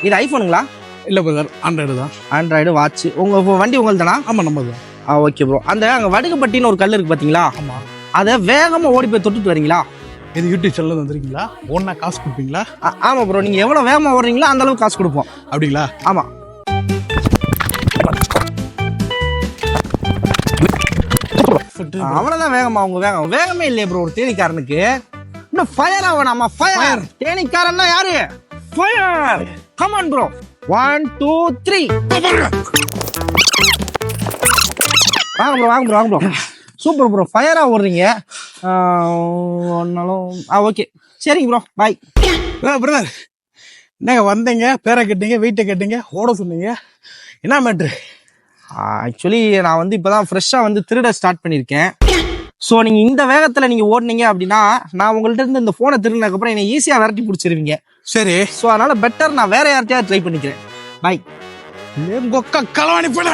இது ஐஃபோனுங்களா? இல்லை brother, Android தான். Android watch. உங்கள் வண்டி உங்களுக்கு தானா? ஆமாம், நம்ம தான். Okay bro. அந்த அங்கே வடுகுப்பட்டின்னு ஒரு கல் இருக்குது பார்த்தீங்களா? ஆமாம். அதை வேகமாக ஓடி போய் தொட்டுட்டு வரீங்களா? இது யூடியூப் சேனல் வந்துருக்கீங்களா? ஒன்றா காசு கொடுப்பீங்களா? ஆமாம் ப்ரோ, நீங்கள் எவ்வளோ வேகமாக ஓடுறீங்களோ அந்த அளவுக்கு காசு கொடுப்போம். அப்படிங்களா? ஆமாம். அவ்வளோதான் வேகமா? உங்க வேகமே இல்லையே ப்ரோ ஒரு தேனிக்காரனுக்கு. இன்னும் ஃபயர் ஆகணுமா? ஃபயர். தேனிக்காரன்னா யாரு? ஃபயர். Come on bro. 1 2 3. வாங்க ப்ரோ. சூப்பர் ப்ரோ, ஃபயரா ஓடுறீங்க. ஒன்னாலும் ஓகே, சரிங்க ப்ரோ, பாய். பிரதர், என்னங்க வந்தீங்க, பேரை கேட்டீங்க, வெயிட்டை கேட்டீங்க, ஓட சொன்னீங்க, என்ன மேட்ரு? ஆக்சுவலி நான் வந்து இப்போதான் ஃப்ரெஷ்ஷாக வந்து திருட ஸ்டார்ட் பண்ணியிருக்கேன். ஸோ நீங்கள் இந்த வேகத்தில் நீங்கள் ஓடினீங்க அப்படின்னா நான் உங்கள்கிட்ட இருந்து இந்த ஃபோனை திருடினதுக்கப்புறம் என்னை ஈஸியாக விரட்டி பிடிச்சிருவீங்க. சரி. ஸோ அதனால் பெட்டர் நான் வேற யார்ட்டையாவது ட்ரை பண்ணிக்கிறேன். பாய். கொக்கா களவாணி போல.